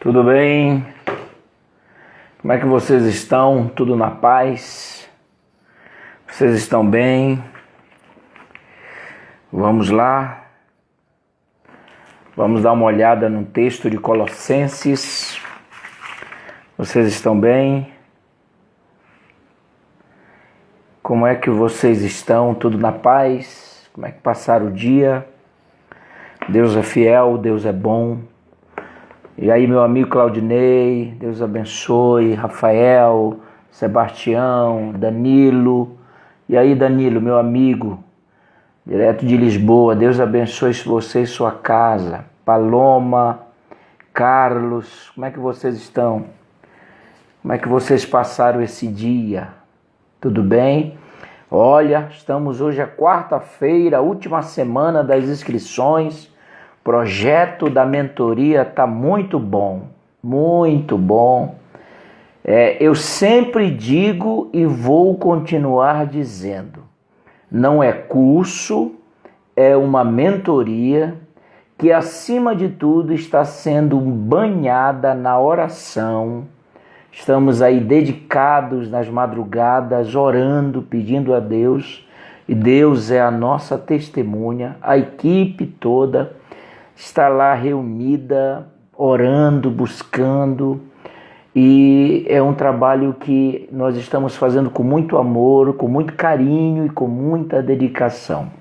Tudo bem? Como é que vocês estão? Tudo na paz? Vocês estão bem? Vamos lá. Vamos dar uma olhada no texto de Colossenses. Vocês estão bem? Como é que vocês estão? Tudo na paz? Como é que passaram o dia? Deus é fiel, Deus é bom. E aí, meu amigo Claudinei, Deus abençoe, Rafael, Sebastião, Danilo. E aí, Danilo, meu amigo, direto de Lisboa, Deus abençoe você e sua casa. Paloma, Carlos, como é que vocês estão? Como é que vocês passaram esse dia? Tudo bem? Olha, estamos hoje quarta-feira, última semana das inscrições. Projeto da mentoria está muito bom, muito bom. Eu sempre digo e vou continuar dizendo, não é curso, é uma mentoria que acima de tudo está sendo banhada na oração. Estamos aí dedicados nas madrugadas, orando, pedindo a Deus, e Deus é a nossa testemunha, a equipe toda está lá reunida, orando, buscando, e é um trabalho que nós estamos fazendo com muito amor, com muito carinho e com muita dedicação.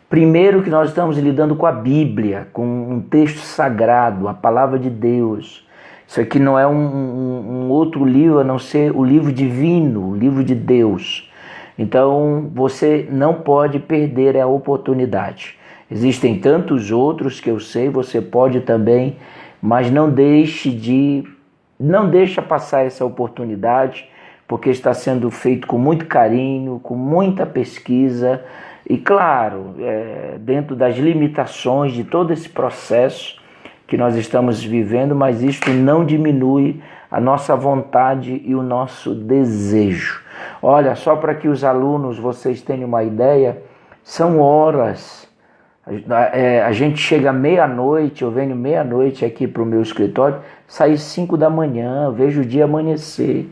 Primeiro que nós estamos lidando com a Bíblia, com um texto sagrado, a palavra de Deus. Isso aqui não é um outro livro a não ser o livro divino, o livro de Deus. Então você não pode perder a oportunidade. Existem tantos outros que eu sei, você pode também, mas não deixa passar essa oportunidade, porque está sendo feito com muito carinho, com muita pesquisa e, claro, dentro das limitações de todo esse processo que nós estamos vivendo, mas isto não diminui a nossa vontade e o nosso desejo. Olha, só para que os alunos, vocês tenham uma ideia, são horas. A gente chega meia-noite, eu venho meia-noite aqui para o meu escritório, saio 5 da manhã, vejo o dia amanhecer.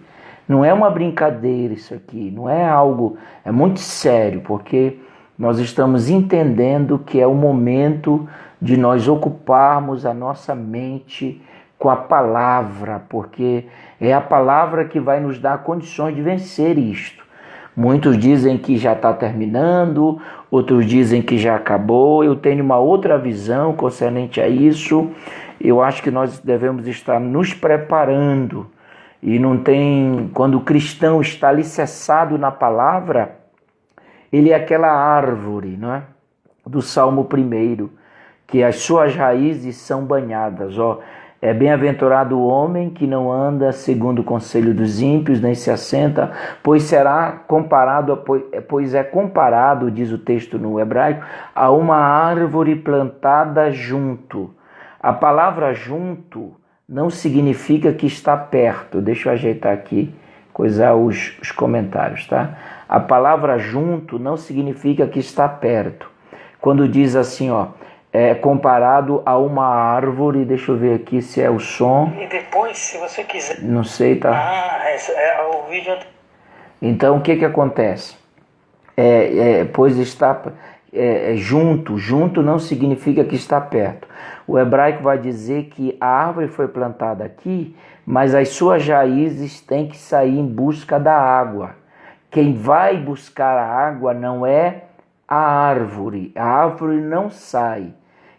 Não é uma brincadeira isso aqui, não é algo, é muito sério, porque nós estamos entendendo que é o momento de nós ocuparmos a nossa mente com a palavra, porque é a palavra que vai nos dar condições de vencer isto. Muitos dizem que já está terminando, outros dizem que já acabou. Eu tenho uma outra visão concernente a isso. Eu acho que nós devemos estar nos preparando. E não tem, quando o cristão está alicerçado na palavra, ele é aquela árvore, não é? Do Salmo 1, que as suas raízes são banhadas, ó. É bem-aventurado o homem que não anda segundo o conselho dos ímpios, nem se assenta, pois é comparado, diz o texto no hebraico, a uma árvore plantada junto. A palavra junto não significa que está perto. Deixa eu ajeitar aqui, coisar os comentários, tá? A palavra junto não significa que está perto. Quando diz assim, ó, comparado a uma árvore, deixa eu ver aqui se é o som. E depois, se você quiser... Não sei, tá? O vídeo... Então, o que acontece? Pois está junto não significa que está perto. O hebraico vai dizer que a árvore foi plantada aqui, mas as suas raízes têm que sair em busca da água. Quem vai buscar a água não é a árvore não sai.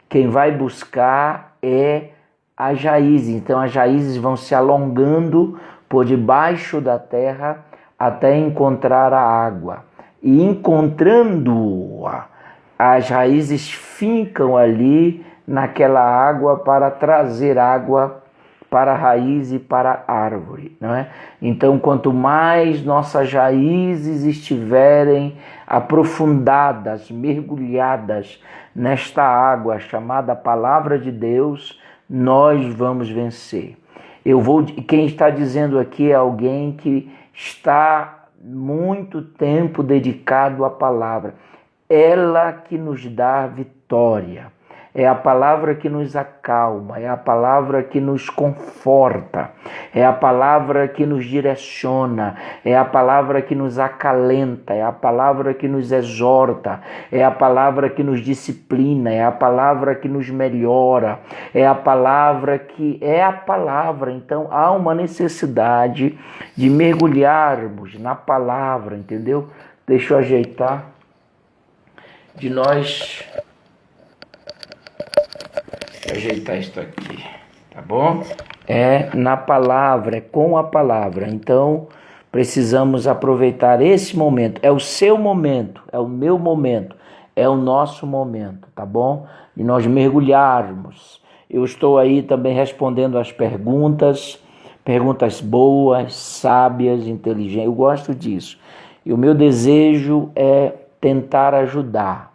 Quem vai buscar é as raízes. Então as raízes vão se alongando por debaixo da terra até encontrar a água. E encontrando-a, as raízes ficam ali naquela água para trazer água para a raiz e para a árvore, não é? Então, quanto mais nossas raízes estiverem aprofundadas, mergulhadas nesta água chamada Palavra de Deus, nós vamos vencer. Quem está dizendo aqui é alguém que está muito tempo dedicado à palavra. Ela que nos dá vitória. É a palavra que nos acalma, é a palavra que nos conforta, é a palavra que nos direciona, é a palavra que nos acalenta, é a palavra que nos exorta, é a palavra que nos disciplina, é a palavra que nos melhora, é a palavra que é a palavra. Então há uma necessidade de mergulharmos na palavra, entendeu? Deixa eu ajeitar. De nós ajeitar isso aqui, tá bom? É na palavra, é com a palavra. Então, precisamos aproveitar esse momento. É o seu momento, é o meu momento, é o nosso momento, tá bom? E nós mergulharmos. Eu estou aí também respondendo as perguntas boas, sábias, inteligentes. Eu gosto disso. E o meu desejo é tentar ajudar,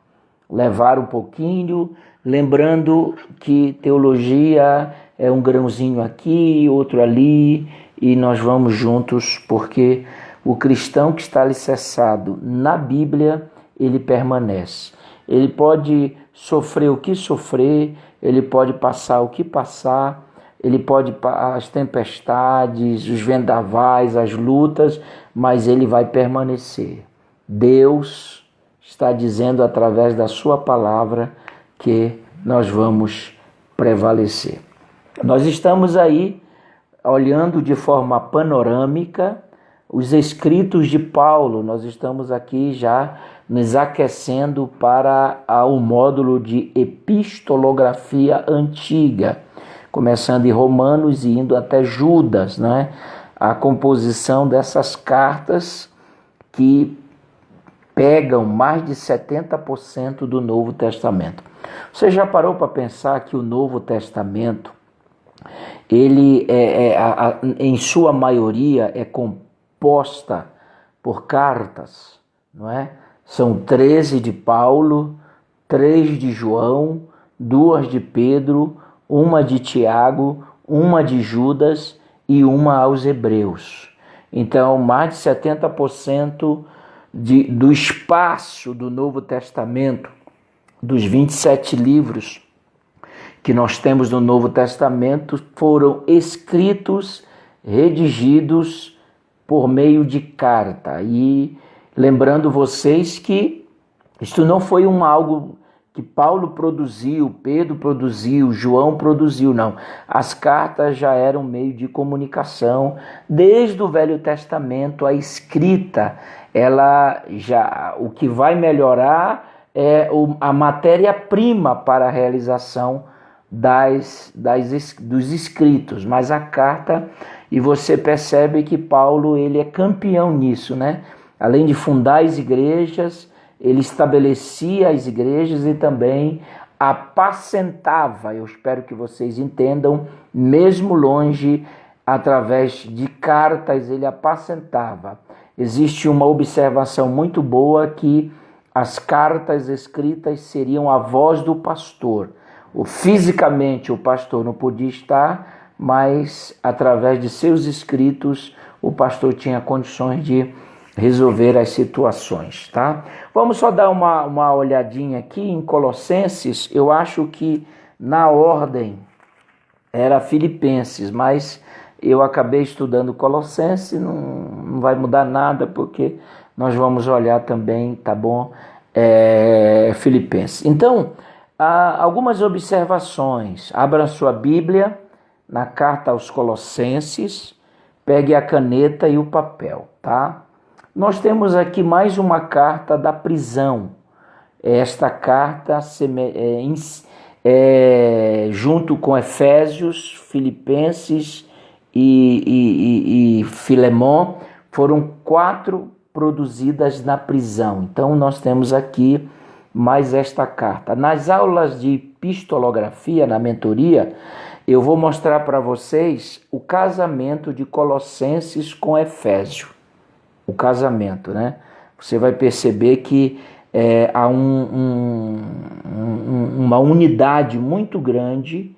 levar um pouquinho, lembrando que teologia é um grãozinho aqui, outro ali, e nós vamos juntos, porque o cristão que está alicerçado na Bíblia, ele permanece. Ele pode sofrer o que sofrer, ele pode passar o que passar, ele pode as tempestades, os vendavais, as lutas, mas ele vai permanecer. Deus está dizendo através da sua palavra que nós vamos prevalecer. Nós estamos aí olhando de forma panorâmica os escritos de Paulo. Nós estamos aqui já nos aquecendo para o módulo de epistolografia antiga, começando em Romanos e indo até Judas, né? A composição dessas cartas que pegam mais de 70% do Novo Testamento. Você já parou para pensar que o Novo Testamento, ele em sua maioria é composta por cartas, não é? São 13 de Paulo, 3 de João, 2 de Pedro, uma de Tiago, uma de Judas e uma aos Hebreus. Então, mais de 70% do espaço do Novo Testamento, dos 27 livros que nós temos no Novo Testamento, foram escritos, redigidos por meio de carta. E lembrando vocês que isto não foi algo que Paulo produziu, Pedro produziu, João produziu, não. As cartas já eram meio de comunicação. Desde o Velho Testamento, a escrita, o que vai melhorar é a matéria-prima para a realização dos escritos. Mas a carta, e você percebe que Paulo ele é campeão nisso, né? Além de fundar as igrejas, ele estabelecia as igrejas e também apacentava, eu espero que vocês entendam, mesmo longe, através de cartas, ele apacentava. Existe uma observação muito boa que as cartas escritas seriam a voz do pastor. Fisicamente o pastor não podia estar, mas através de seus escritos o pastor tinha condições de resolver as situações, tá? Vamos só dar uma olhadinha aqui em Colossenses. Eu acho que na ordem era Filipenses, mas eu acabei estudando Colossenses, não vai mudar nada, porque nós vamos olhar também, tá bom? Filipenses. Então, algumas observações. Abra sua Bíblia na carta aos Colossenses, pegue a caneta e o papel, tá? Nós temos aqui mais uma carta da prisão. Esta carta, junto com Efésios, Filipenses e Filemon, foram 4 produzidas na prisão. Então, nós temos aqui mais esta carta. Nas aulas de epistolografia, na mentoria, eu vou mostrar para vocês o casamento de Colossenses com Efésio. O casamento, né? Você vai perceber que há uma unidade muito grande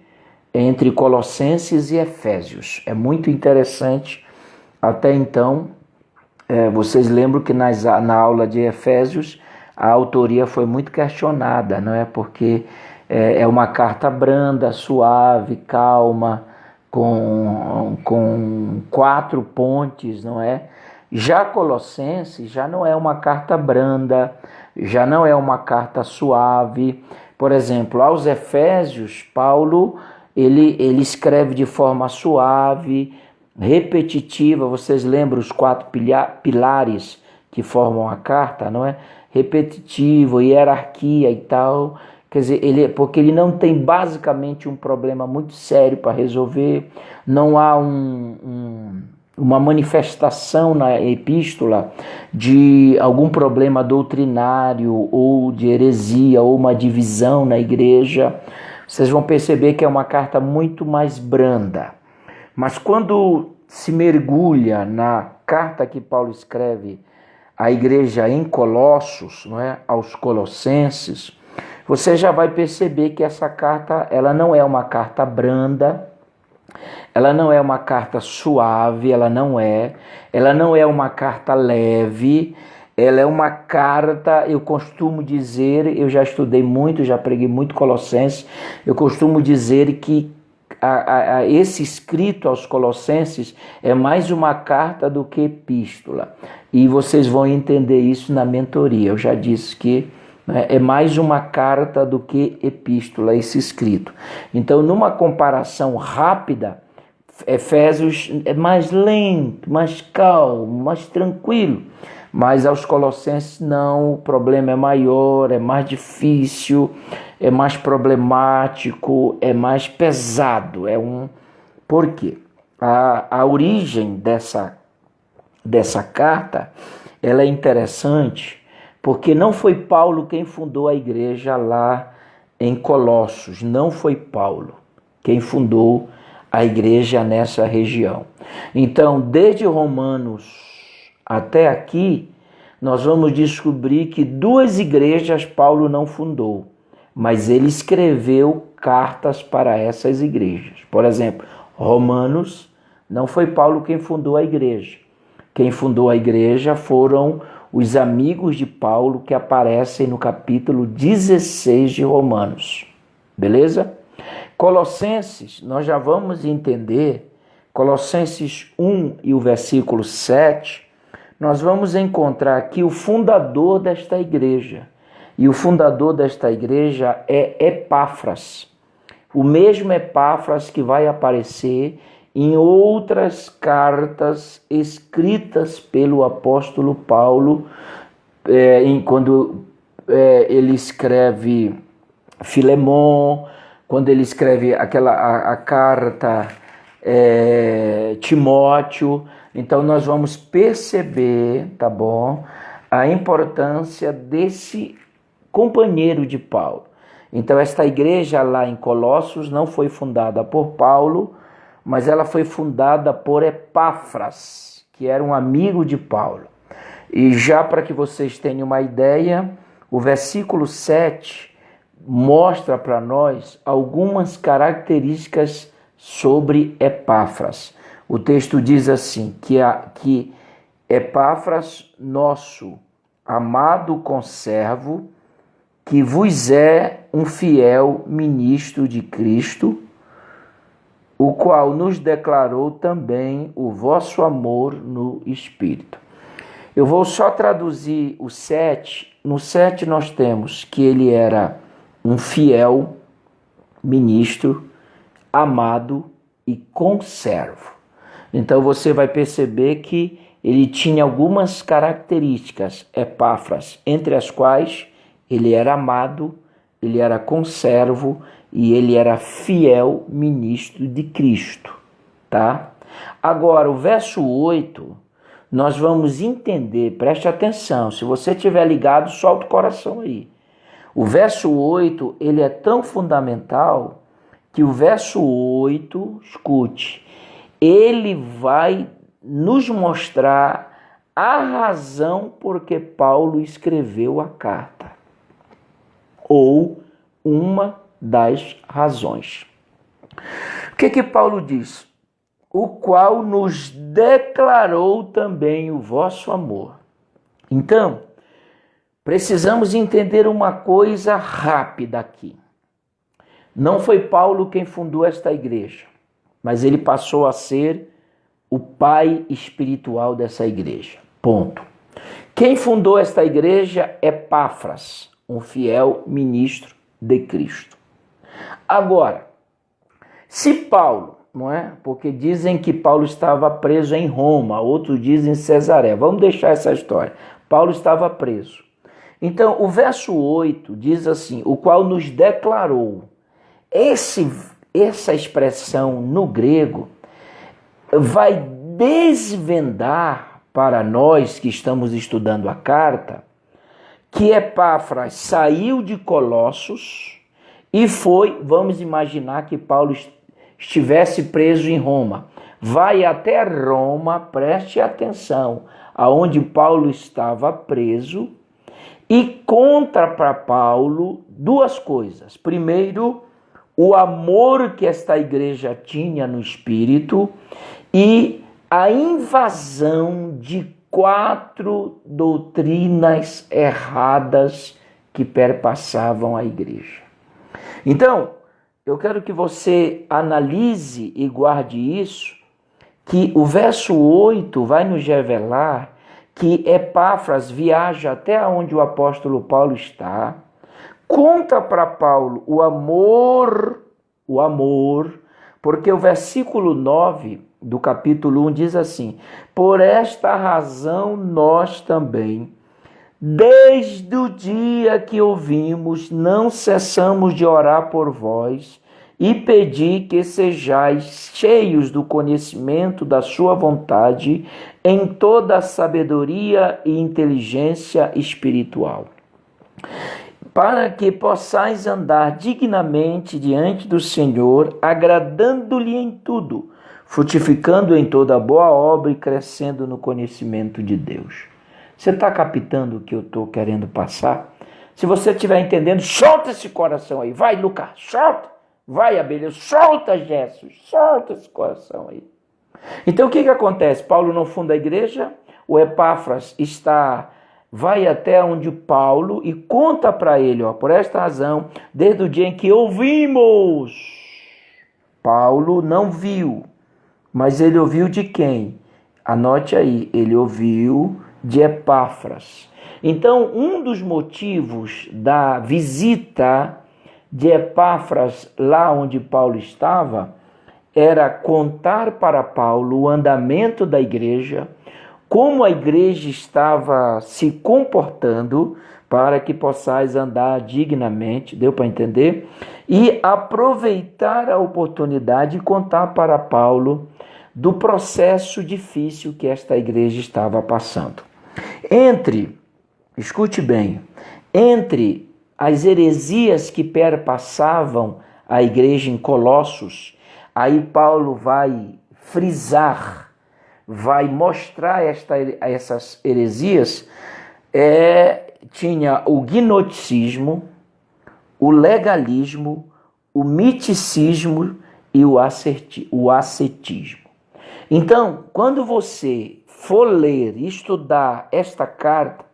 entre Colossenses e Efésios. É muito interessante. Até então, vocês lembram que na aula de Efésios a autoria foi muito questionada, não é? Porque é uma carta branda, suave, calma, com 4 pontes, não é? Já Colossenses já não é uma carta branda, já não é uma carta suave. Por exemplo, aos Efésios, Paulo ele escreve de forma suave, repetitiva. Vocês lembram os 4 pilares que formam a carta, não é? Repetitivo, hierarquia e tal. Quer dizer, porque ele não tem basicamente um problema muito sério para resolver, não há uma manifestação na epístola de algum problema doutrinário ou de heresia ou uma divisão na igreja. Vocês vão perceber que é uma carta muito mais branda. Mas quando se mergulha na carta que Paulo escreve à igreja em Colossos, não é? Aos Colossenses, você já vai perceber que essa carta ela não é uma carta branda, ela não é uma carta suave, ela não é uma carta leve, ela é uma carta, eu costumo dizer, eu já estudei muito, já preguei muito Colossenses, eu costumo dizer que esse escrito aos Colossenses é mais uma carta do que epístola. E vocês vão entender isso na mentoria. Eu já disse que é mais uma carta do que epístola, esse escrito. Então, numa comparação rápida, Efésios é mais lento, mais calmo, mais tranquilo. Mas aos Colossenses não, o problema é maior, é mais difícil, é mais problemático, é mais pesado. Por quê? A origem dessa carta ela é interessante, porque não foi Paulo quem fundou a igreja lá em Colossos, não foi Paulo quem fundou a igreja nessa região. Então, desde Romanos até aqui, nós vamos descobrir que 2 igrejas Paulo não fundou, mas ele escreveu cartas para essas igrejas. Por exemplo, Romanos, não foi Paulo quem fundou a igreja. Quem fundou a igreja foram os amigos de Paulo que aparecem no capítulo 16 de Romanos. Beleza? Colossenses, nós já vamos entender, Colossenses 1 e o versículo 7, nós vamos encontrar aqui o fundador desta igreja. E o fundador desta igreja é Epáfras. O mesmo Epáfras que vai aparecer em outras cartas escritas pelo apóstolo Paulo, quando ele escreve Filemon, quando ele escreve a carta Timóteo. Então nós vamos perceber, tá bom, a importância desse companheiro de Paulo. Então esta igreja lá em Colossos não foi fundada por Paulo, mas ela foi fundada por Epáfras, que era um amigo de Paulo. E já para que vocês tenham uma ideia, o versículo 7 mostra para nós algumas características sobre Epáfras. O texto diz assim, que Epáfras, nosso amado conservo, que vos é um fiel ministro de Cristo, o qual nos declarou também o vosso amor no Espírito. Eu vou só traduzir o 7. No 7 nós temos que ele era um fiel ministro, amado e conservo. Então você vai perceber que ele tinha algumas características, Epáfras, entre as quais ele era amado, ele era conservo e ele era fiel ministro de Cristo, tá? Agora, o verso 8, nós vamos entender, preste atenção, se você estiver ligado, solta o coração aí. O verso 8, ele é tão fundamental que o verso 8, escute, ele vai nos mostrar a razão por que Paulo escreveu a carta, ou uma das razões. O que Paulo diz? O qual nos declarou também o vosso amor. Então, precisamos entender uma coisa rápida aqui. Não foi Paulo quem fundou esta igreja, mas ele passou a ser o pai espiritual dessa igreja. Ponto. Quem fundou esta igreja é Epáfras, um fiel ministro de Cristo. Agora, se Paulo, não é? Porque dizem que Paulo estava preso em Roma, outros dizem em Cesareia. Vamos deixar essa história. Paulo estava preso. Então, o verso 8 diz assim, o qual nos declarou. Essa expressão no grego vai desvendar para nós que estamos estudando a carta que Epáfras saiu de Colossos e foi, vamos imaginar que Paulo estivesse preso em Roma. Vai até Roma, preste atenção, aonde Paulo estava preso e conta para Paulo duas coisas. Primeiro, o amor que esta igreja tinha no Espírito e a invasão de 4 doutrinas erradas que perpassavam a igreja. Então, eu quero que você analise e guarde isso, que o verso 8 vai nos revelar que Epáfras viaja até onde o apóstolo Paulo está, conta para Paulo o amor, porque o versículo 9 do capítulo 1 diz assim, por esta razão nós também, desde o dia que ouvimos, não cessamos de orar por vós e pedir que sejais cheios do conhecimento da sua vontade em toda a sabedoria e inteligência espiritual, para que possais andar dignamente diante do Senhor, agradando-lhe em tudo, frutificando em toda boa obra e crescendo no conhecimento de Deus. Você está captando o que eu estou querendo passar? Se você estiver entendendo, solta esse coração aí. Vai, Lucas, solta. Vai, Abelha, solta, Jesus, solta esse coração aí. Então, o que acontece? Paulo não funda a igreja, o Epáfras vai até onde Paulo e conta para ele, por esta razão, desde o dia em que ouvimos. Paulo não viu, mas ele ouviu de quem? Anote aí, ele ouviu de Epáfras. Então, um dos motivos da visita de Epáfras lá onde Paulo estava era contar para Paulo o andamento da igreja, como a igreja estava se comportando para que possais andar dignamente, deu para entender? E aproveitar a oportunidade e contar para Paulo do processo difícil que esta igreja estava passando. Escute bem, entre as heresias que perpassavam a igreja em Colossos, aí Paulo vai frisar, vai mostrar essas heresias, tinha o gnosticismo, o legalismo, o miticismo e o ascetismo. Então, quando você for ler e estudar esta carta,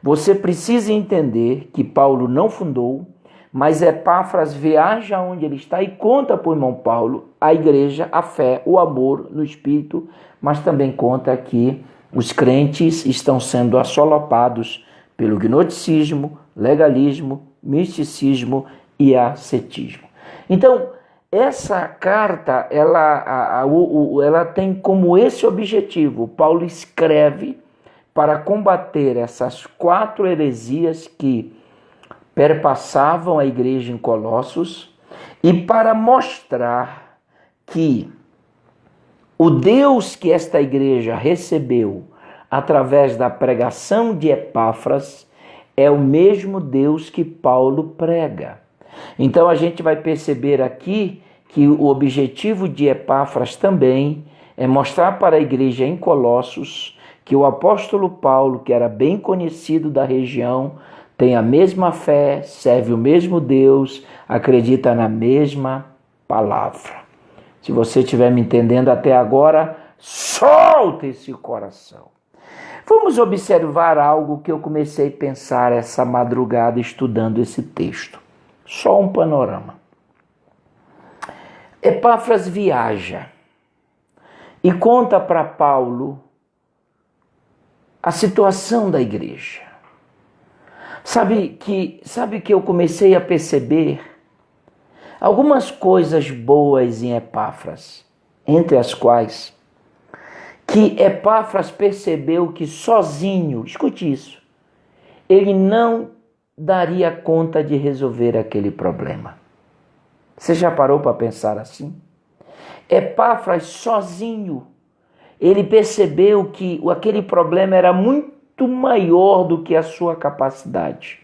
você precisa entender que Paulo não fundou, mas Epáfras viaja onde ele está e conta para o irmão Paulo a igreja, a fé, o amor no Espírito, mas também conta que os crentes estão sendo assolapados pelo gnosticismo, legalismo, misticismo e ascetismo. Então, essa carta, ela tem como esse objetivo. Paulo escreve para combater essas 4 heresias que perpassavam a igreja em Colossos e para mostrar que o Deus que esta igreja recebeu através da pregação de Epáfras é o mesmo Deus que Paulo prega. Então a gente vai perceber aqui que o objetivo de Epáfras também é mostrar para a igreja em Colossos que o apóstolo Paulo, que era bem conhecido da região, tem a mesma fé, serve o mesmo Deus, acredita na mesma palavra. Se você estiver me entendendo até agora, solta esse coração. Vamos observar algo que eu comecei a pensar essa madrugada estudando esse texto. Só um panorama. Epáfras viaja e conta para Paulo a situação da igreja. Sabe que eu comecei a perceber algumas coisas boas em Epáfras, entre as quais que Epáfras percebeu que sozinho, escute isso, ele não daria conta de resolver aquele problema. Você já parou para pensar assim? Epáfras sozinho, ele percebeu que aquele problema era muito maior do que a sua capacidade.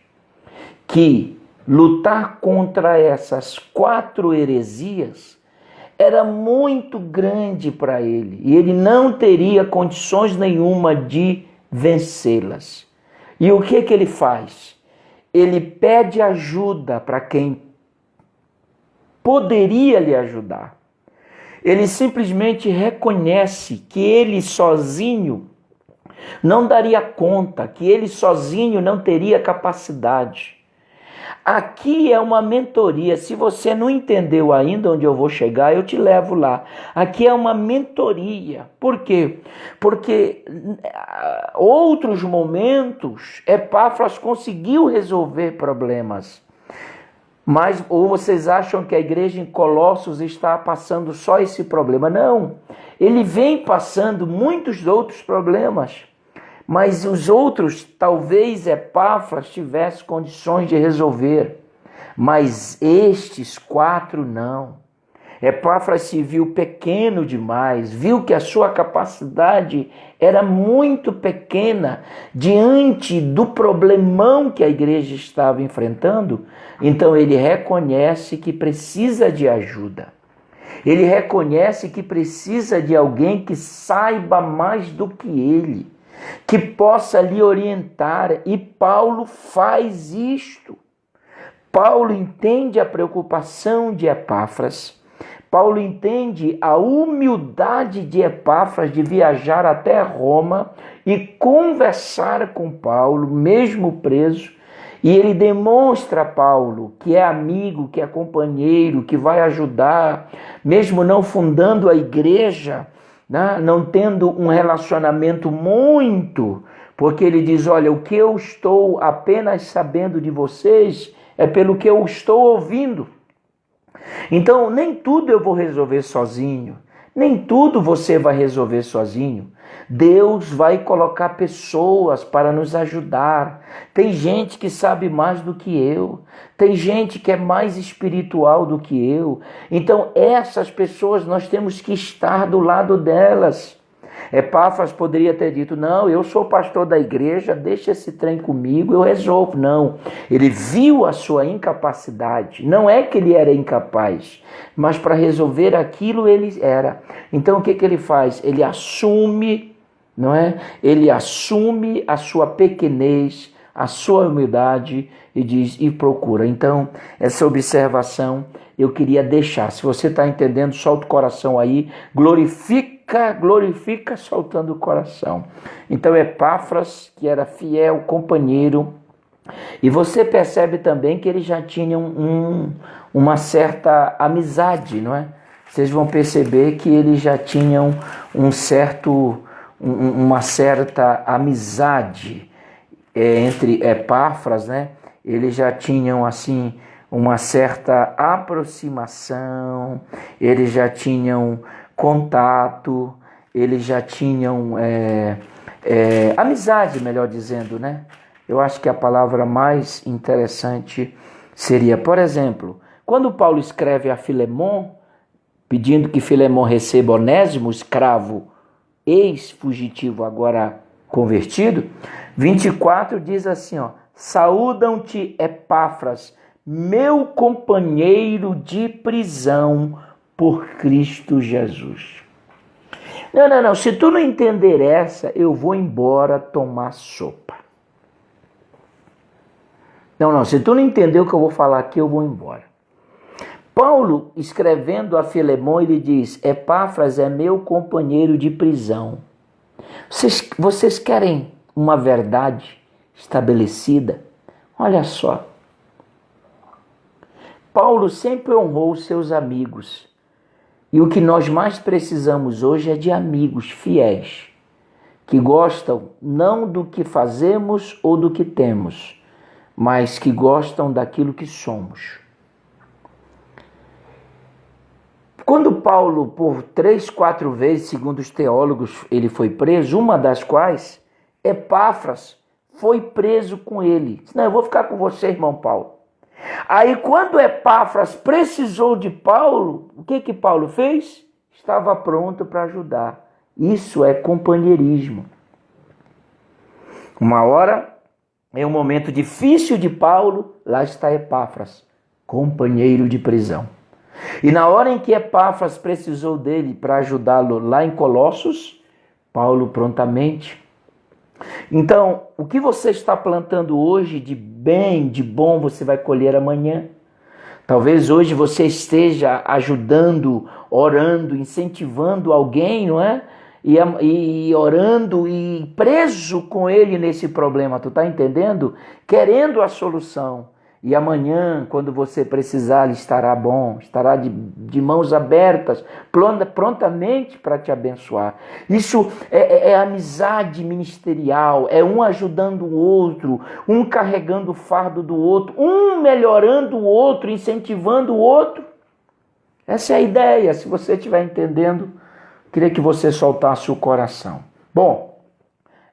Que lutar contra essas 4 heresias era muito grande para ele. E ele não teria condições nenhuma de vencê-las. E o que ele faz? Ele pede ajuda para quem poderia lhe ajudar. Ele simplesmente reconhece que ele sozinho não daria conta, que ele sozinho não teria capacidade. Aqui é uma mentoria. Se você não entendeu ainda onde eu vou chegar, eu te levo lá. Aqui é uma mentoria. Por quê? Porque outros momentos Epáfras conseguiu resolver problemas. Mas ou vocês acham que a igreja em Colossos está passando só esse problema? Não. Ele vem passando muitos outros problemas. Mas os outros, talvez Epáfras tivesse condições de resolver. Mas estes 4 não. Epáfras se viu pequeno demais, viu que a sua capacidade era muito pequena diante do problemão que a igreja estava enfrentando. Então ele reconhece que precisa de ajuda. Ele reconhece que precisa de alguém que saiba mais do que ele, que possa lhe orientar, e Paulo faz isto. Paulo entende a preocupação de Epáfras, Paulo entende a humildade de Epáfras de viajar até Roma e conversar com Paulo, mesmo preso, e ele demonstra a Paulo que é amigo, que é companheiro, que vai ajudar, mesmo não fundando a igreja, não tendo um relacionamento muito, porque ele diz, olha, o que eu estou apenas sabendo de vocês é pelo que eu estou ouvindo. Então, nem tudo eu vou resolver sozinho, nem tudo você vai resolver sozinho. Deus vai colocar pessoas para nos ajudar. Tem gente que sabe mais do que eu, tem gente que é mais espiritual do que eu. Então, essas pessoas nós temos que estar do lado delas. Epáfras poderia ter dito, não, eu sou pastor da igreja, deixa esse trem comigo, eu resolvo. Não, ele viu a sua incapacidade. Não é que ele era incapaz, mas para resolver aquilo ele era. Então o que ele faz? Ele assume, não é? Ele assume a sua pequenez, a sua humildade e diz, e procura. Então essa observação eu queria deixar. Se você está entendendo, solta o coração aí, glorifica, soltando o coração. Então Epáfras, que era fiel companheiro, e você percebe também que eles já tinham uma certa amizade, não é? Vocês vão perceber que eles já tinham uma certa amizade entre Epáfras, né? Eles já tinham assim uma certa aproximação, eles já tinham contato, eles já tinham amizade, melhor dizendo, né? Eu acho que a palavra mais interessante seria, por exemplo, quando Paulo escreve a Filemon, pedindo que Filemon receba Onésimo, escravo, ex-fugitivo, agora convertido, 24 diz assim, ó, saúdam-te Epáfras, meu companheiro de prisão por Cristo Jesus. Não, se tu não entender essa, eu vou embora tomar sopa. Não, se tu não entender o que eu vou falar aqui, eu vou embora. Paulo, escrevendo a Filemão, ele diz: Epáfras é meu companheiro de prisão. Vocês querem uma verdade estabelecida? Olha só. Paulo sempre honrou seus amigos. E o que nós mais precisamos hoje é de amigos fiéis, que gostam não do que fazemos ou do que temos, mas que gostam daquilo que somos. Quando Paulo, por 3, 4 vezes, segundo os teólogos, ele foi preso, uma das quais, Epáfras, foi preso com ele. Disse: não, eu vou ficar com você, irmão Paulo. Aí quando Epáfras precisou de Paulo, o que Paulo fez? Estava pronto para ajudar. Isso é companheirismo. Uma hora, em um momento difícil de Paulo, lá está Epáfras, companheiro de prisão. E na hora em que Epáfras precisou dele para ajudá-lo lá em Colossos, Paulo prontamente. Então, o que você está plantando hoje de bem, de bom, você vai colher amanhã. Talvez hoje você esteja ajudando, orando, incentivando alguém, não é? E orando e preso com ele nesse problema, tu está entendendo? Querendo a solução. E amanhã, quando você precisar, ele estará bom, estará de mãos abertas, prontamente para te abençoar. Isso é amizade ministerial, é um ajudando o outro, um carregando o fardo do outro, um melhorando o outro, incentivando o outro. Essa é a ideia. Se você estiver entendendo, queria que você soltasse o coração. Bom,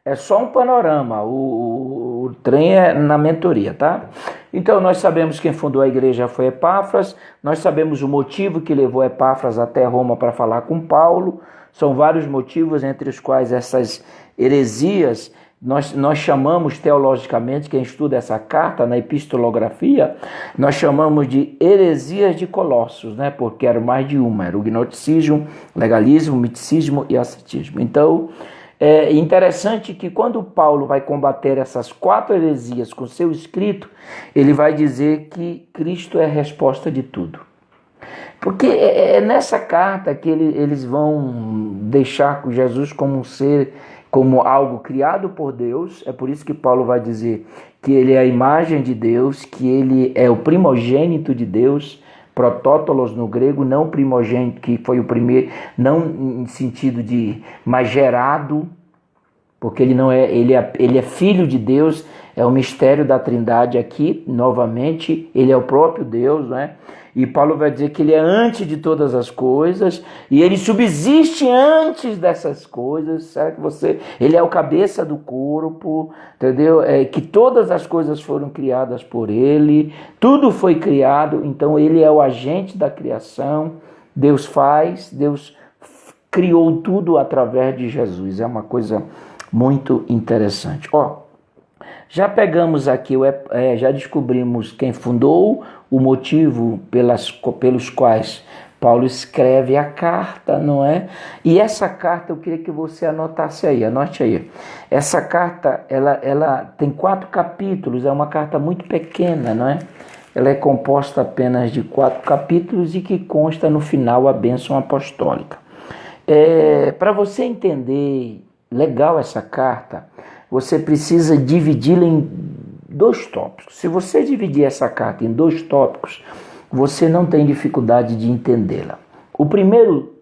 é só um panorama, o trem é na mentoria, tá? Então nós sabemos quem fundou a igreja foi Epáfras, nós sabemos o motivo que levou Epáfras até Roma para falar com Paulo, são vários motivos, entre os quais essas heresias, nós chamamos teologicamente, quem estuda essa carta na epistolografia, nós chamamos de heresias de Colossos, né? Porque era mais de uma, era o gnosticismo, legalismo, misticismo e ascetismo. Então, é interessante que quando Paulo vai combater essas 4 heresias com seu escrito, ele vai dizer que Cristo é a resposta de tudo. Porque é nessa carta que eles vão deixar Jesus como um ser, como algo criado por Deus. É por isso que Paulo vai dizer que ele é a imagem de Deus, que ele é o primogênito de Deus, protótolos no grego, não primogênito, que foi o primeiro, não em sentido de mais gerado, porque ele é filho de Deus, é o mistério da Trindade aqui, novamente, ele é o próprio Deus, né? E Paulo vai dizer que ele é antes de todas as coisas, e ele subsiste antes dessas coisas, certo? Ele é o cabeça do corpo, entendeu? Que todas as coisas foram criadas por ele, tudo foi criado, então ele é o agente da criação, Deus criou tudo através de Jesus, é uma coisa muito interessante. Já pegamos aqui, já descobrimos quem fundou, o motivo pelos quais Paulo escreve a carta, não é? E essa carta eu queria que você anotasse aí, anote aí. Essa carta, ela tem 4 capítulos, é uma carta muito pequena, não é? Ela é composta apenas de 4 capítulos e que consta no final a bênção apostólica. Para você entender legal essa carta, você precisa dividi-la em 2 tópicos. Se você dividir essa carta em 2 tópicos, você não tem dificuldade de entendê-la.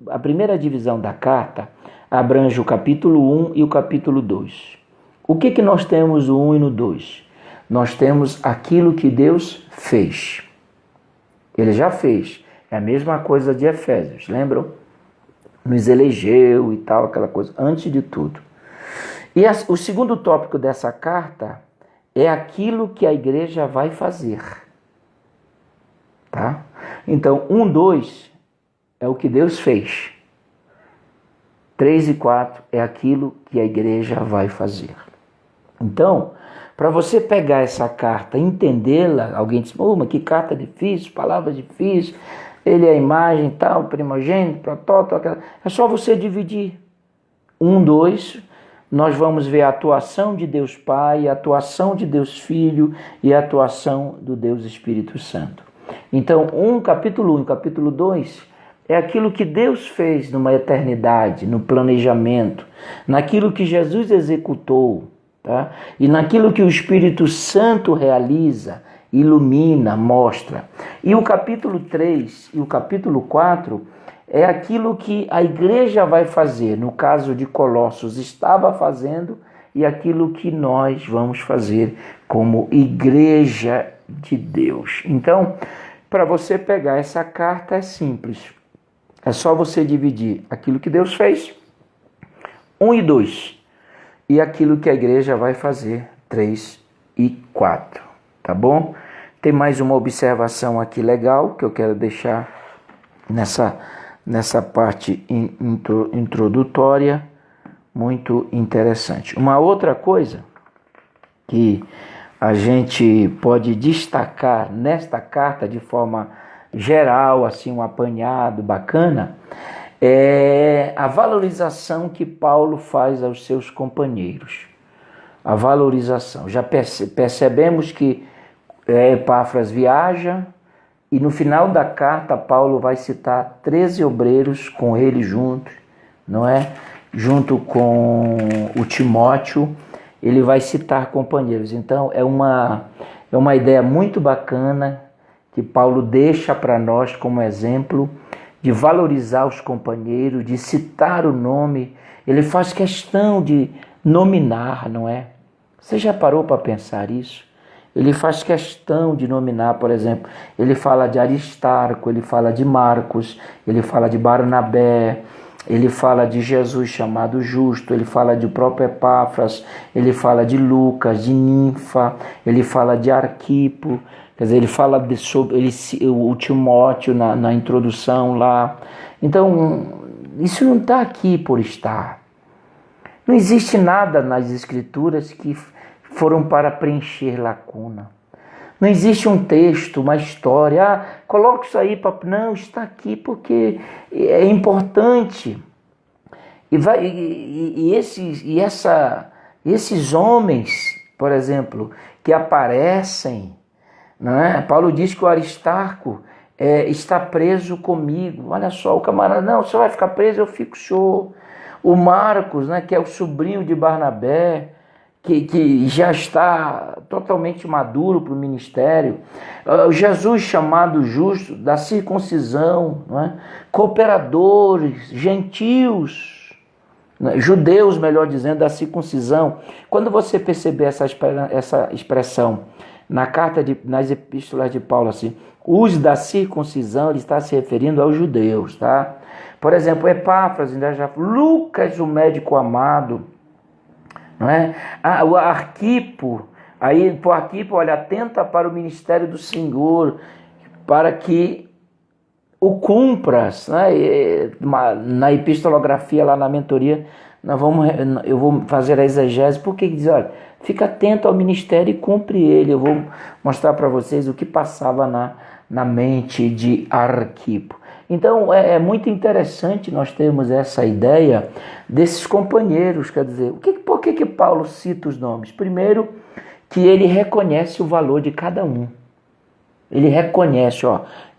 A primeira divisão da carta abrange o capítulo 1 e o capítulo 2. O que nós temos no 1 e no 2? Nós temos aquilo que Deus fez. Ele já fez. É a mesma coisa de Efésios, lembram? Nos elegeu e tal, aquela coisa, antes de tudo. E o segundo tópico dessa carta é aquilo que a igreja vai fazer. Tá? Então, 1, 2 é o que Deus fez. 3 e 4 é aquilo que a igreja vai fazer. Então, para você pegar essa carta e entendê-la, alguém diz, mas que carta difícil, palavras difíceis, ele é a imagem tal, primogênito, protótipo, é só você dividir. 1, 2, nós vamos ver a atuação de Deus Pai, a atuação de Deus Filho e a atuação do Deus Espírito Santo. Então, capítulo 1 e capítulo 2 é aquilo que Deus fez numa eternidade, no planejamento, naquilo que Jesus executou, tá? E naquilo que o Espírito Santo realiza, ilumina, mostra. E o capítulo 3 e o capítulo 4 é aquilo que a igreja vai fazer, no caso de Colossos, estava fazendo, e aquilo que nós vamos fazer como igreja de Deus. Então, para você pegar essa carta é simples. É só você dividir aquilo que Deus fez, 1 e 2, e aquilo que a igreja vai fazer, 3 e 4. Tá bom? Tem mais uma observação aqui legal que eu quero deixar nessa parte introdutória, muito interessante. Uma outra coisa que a gente pode destacar nesta carta de forma geral, assim, um apanhado bacana, é a valorização que Paulo faz aos seus companheiros. A valorização. Já percebemos que Epáfras viaja, e no final da carta Paulo vai citar 13 obreiros com ele juntos, não é? Junto com o Timóteo, ele vai citar companheiros. Então é uma ideia muito bacana que Paulo deixa para nós como exemplo de valorizar os companheiros, de citar o nome. Ele faz questão de nominar, não é? Você já parou para pensar isso? Ele faz questão de nominar, por exemplo, ele fala de Aristarco, ele fala de Marcos, ele fala de Barnabé, ele fala de Jesus chamado Justo, ele fala de próprio Epáfras, ele fala de Lucas, de Ninfa, ele fala de Arquipo, quer dizer, ele fala sobre o Timóteo na introdução lá. Então, isso não está aqui por estar. Não existe nada nas Escrituras que foram para preencher lacuna. Não existe um texto, uma história, coloca isso aí, não, está aqui porque é importante. Esses homens, por exemplo, que aparecem, não é? Paulo diz que o Aristarco está preso comigo. Olha só, o camarada, não, você vai ficar preso, eu fico show. O Marcos, né, que é o sobrinho de Barnabé, que já está totalmente maduro para o ministério, Jesus chamado Justo, da circuncisão, não é? Cooperadores, gentios, né? Judeus, melhor dizendo, da circuncisão. Quando você perceber essa expressão nas epístolas de Paulo, assim, os da circuncisão, ele está se referindo aos judeus, tá? Por exemplo, Epáfras, Lucas, o médico amado, não é? O Arquipo, aí por Arquipo, olha, atenta para o ministério do Senhor, para que o cumpras, né? Na epistolografia, lá na mentoria, eu vou fazer a exegese, porque diz, olha, fica atento ao ministério e cumpre ele. Eu vou mostrar para vocês o que passava na mente de Arquipo. Então é muito interessante nós termos essa ideia desses companheiros, quer dizer, por que Paulo cita os nomes? Primeiro, que ele reconhece o valor de cada um. Ele reconhece,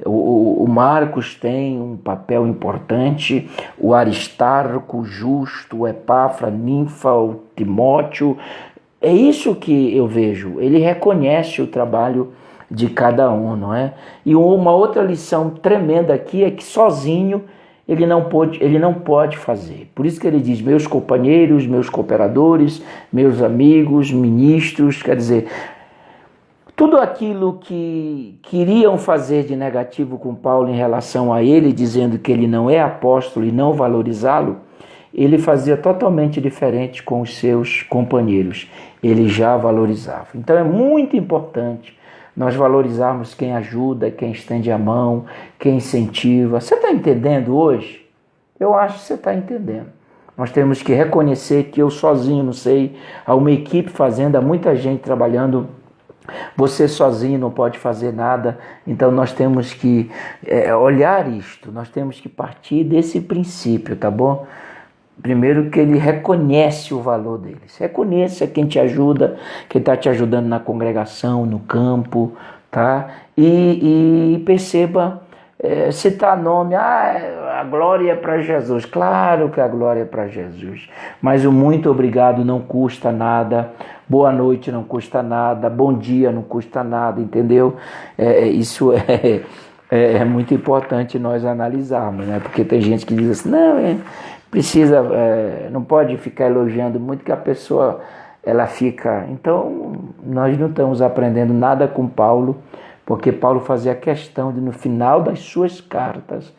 o Marcos tem um papel importante, o Aristarco, o Justo, o Epáfras, Ninfa, o Timóteo. É isso que eu vejo, ele reconhece o trabalho de cada um, não é? E uma outra lição tremenda aqui é que sozinho ele não pode fazer. Por isso que ele diz, meus companheiros, meus cooperadores, meus amigos, ministros, quer dizer, tudo aquilo que queriam fazer de negativo com Paulo em relação a ele, dizendo que ele não é apóstolo e não valorizá-lo, ele fazia totalmente diferente com os seus companheiros. Ele já valorizava. Então é muito importante nós valorizarmos quem ajuda, quem estende a mão, quem incentiva. Você está entendendo hoje? Eu acho que você está entendendo. Nós temos que reconhecer que eu sozinho não sei, há uma equipe fazendo, há muita gente trabalhando. Você sozinho não pode fazer nada, então nós temos que olhar isto, nós temos que partir desse princípio, tá bom? Primeiro que ele reconhece o valor deles, reconheça quem te ajuda, quem está te ajudando na congregação, no campo, tá? E perceba, citar nome, a glória é para Jesus. Claro que a glória é para Jesus, mas o muito obrigado não custa nada, boa noite não custa nada, bom dia não custa nada, entendeu? Isso é muito importante nós analisarmos, né? Porque tem gente que diz assim, não, precisa, não pode ficar elogiando muito que a pessoa, ela fica... Então, nós não estamos aprendendo nada com Paulo, porque Paulo fazia questão de, no final das suas cartas,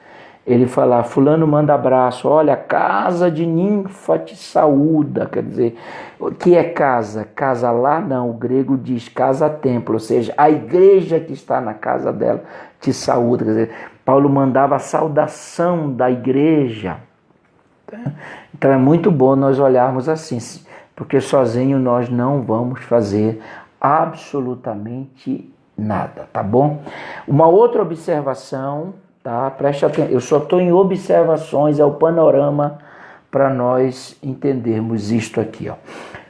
ele falar, fulano manda abraço, olha, a casa de Ninfa te saúda, quer dizer, o que é casa? Casa lá não, o grego diz casa-templo, ou seja, a igreja que está na casa dela te saúda, quer dizer, Paulo mandava a saudação da igreja. Então é muito bom nós olharmos assim, porque sozinho nós não vamos fazer absolutamente nada, tá bom? Uma outra observação, tá? Preste atenção, eu só estou em observações, é o panorama para nós entendermos isto aqui, ó.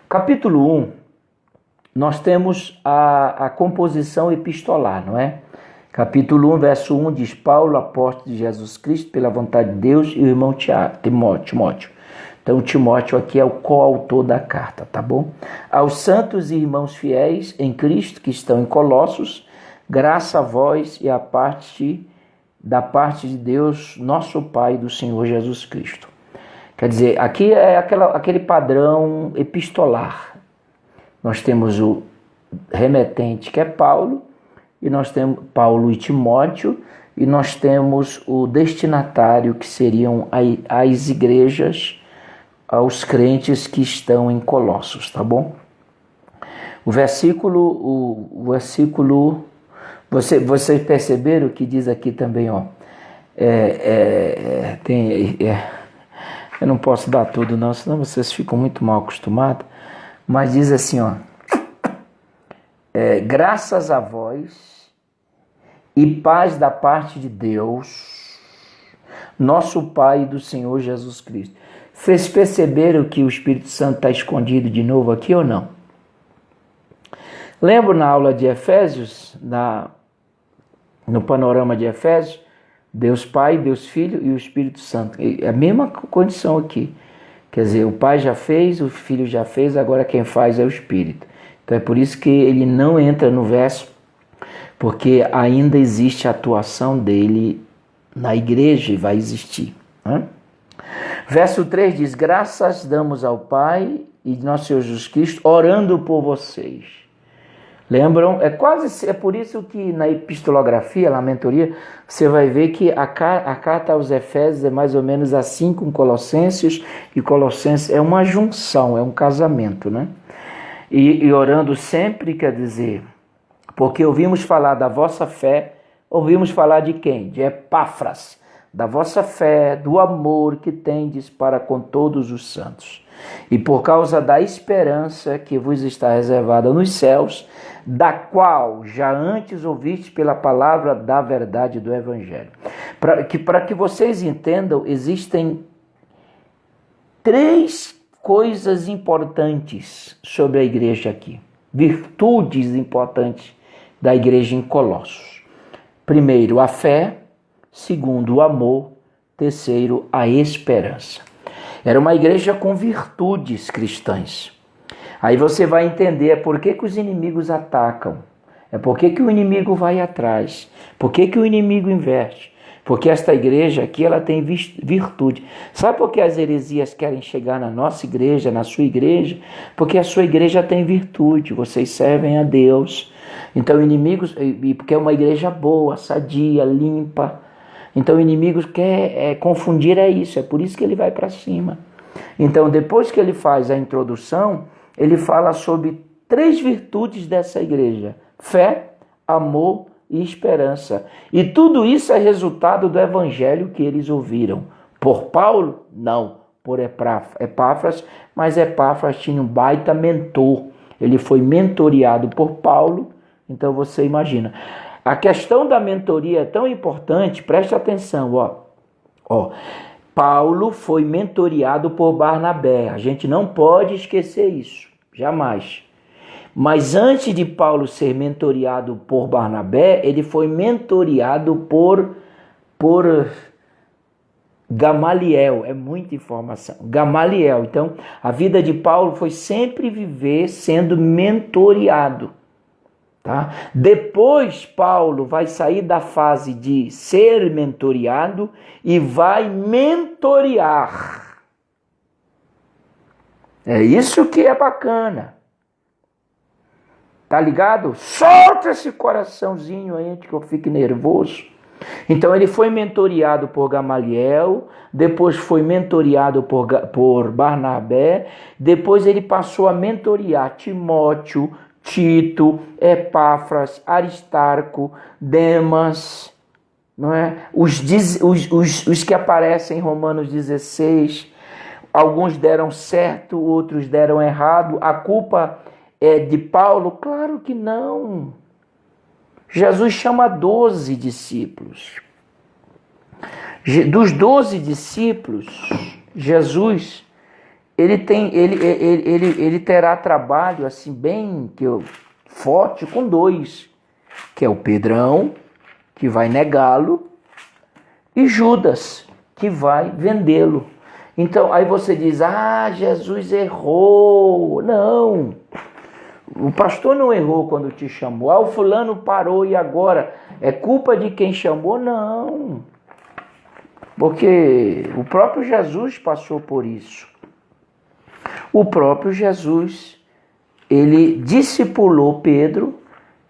Capítulo 1, nós temos a composição epistolar, não é? Capítulo 1, verso 1 diz, Paulo, apóstolo de Jesus Cristo, pela vontade de Deus, e o irmão Timóteo. Então, Timóteo aqui é o coautor da carta, tá bom? Aos santos e irmãos fiéis em Cristo que estão em Colossos, graça a vós e da parte de Deus, nosso Pai e do Senhor Jesus Cristo. Quer dizer, aqui é aquele padrão epistolar. Nós temos o remetente, que é Paulo, e nós temos Paulo e Timóteo, e nós temos o destinatário, que seriam as igrejas, aos crentes que estão em Colossos, tá bom? O versículo, vocês perceberam que diz aqui também, ó, eu não posso dar tudo não, senão vocês ficam muito mal acostumados, mas diz assim, ó, graças a vós e paz da parte de Deus, nosso Pai e do Senhor Jesus Cristo. Vocês perceberam que o Espírito Santo está escondido de novo aqui ou não? Lembro na aula de Efésios, no panorama de Efésios, Deus Pai, Deus Filho e o Espírito Santo. É a mesma condição aqui. Quer dizer, o Pai já fez, o Filho já fez, agora quem faz é o Espírito. Então é por isso que ele não entra no verso, porque ainda existe a atuação dele na igreja e vai existir, né? Verso 3 diz, graças damos ao Pai e de nosso Senhor Jesus Cristo, orando por vocês. Lembram? É por isso que na epistolografia, na mentoria, você vai ver que a carta aos Efésios é mais ou menos assim com Colossenses, e Colossenses é uma junção, é um casamento, né? E orando sempre, quer dizer, porque ouvimos falar da vossa fé, ouvimos falar de quem? De Epáfras, da vossa fé, do amor que tendes para com todos os santos. E por causa da esperança que vos está reservada nos céus, da qual já antes ouvistes pela palavra da verdade do Evangelho. Para que vocês entendam, existem 3 coisas importantes sobre a igreja aqui. Virtudes importantes da igreja em Colossos. Primeiro, a fé. Segundo, o amor. Terceiro, a esperança. Era uma igreja com virtudes cristãs. Aí você vai entender por que os inimigos atacam. É por que o inimigo vai atrás. Por que o inimigo investe. Porque esta igreja aqui, ela tem virtude. Sabe por que as heresias querem chegar na nossa igreja, na sua igreja? Porque a sua igreja tem virtude. Vocês servem a Deus. Então, inimigos... Porque é uma igreja boa, sadia, limpa. Então o inimigo quer confundir isso, é por isso que ele vai para cima. Então depois que ele faz a introdução, ele fala sobre 3 virtudes dessa igreja: fé, amor e esperança. E tudo isso é resultado do evangelho que eles ouviram. Por Paulo? Não, por Epáfras, mas Epáfras tinha um baita mentor. Ele foi mentoreado por Paulo, então você imagina. A questão da mentoria é tão importante, preste atenção, ó. Paulo foi mentoreado por Barnabé, a gente não pode esquecer isso, jamais. Mas antes de Paulo ser mentoreado por Barnabé, ele foi mentoreado por Gamaliel. É muita informação. Gamaliel. Então, a vida de Paulo foi sempre viver sendo mentoreado. Tá? Depois, Paulo vai sair da fase de ser mentoreado e vai mentorear. É isso que é bacana. Tá ligado? Solta esse coraçãozinho aí antes que eu fique nervoso. Então ele foi mentoreado por Gamaliel, depois foi mentoreado por Barnabé, depois ele passou a mentorear Timóteo, Tito, Epáfras, Aristarco, Demas, não é? Os que aparecem em Romanos 16, alguns deram certo, outros deram errado. A culpa é de Paulo? Claro que não. Jesus chama 12 discípulos. Dos 12 discípulos, Jesus, ele terá trabalho assim bem forte com 2, que é o Pedrão, que vai negá-lo, e Judas, que vai vendê-lo. Então, aí você diz, Jesus errou. Não. O pastor não errou quando te chamou. O fulano parou e agora é culpa de quem chamou? Não. Porque o próprio Jesus passou por isso. O próprio Jesus, ele discipulou Pedro,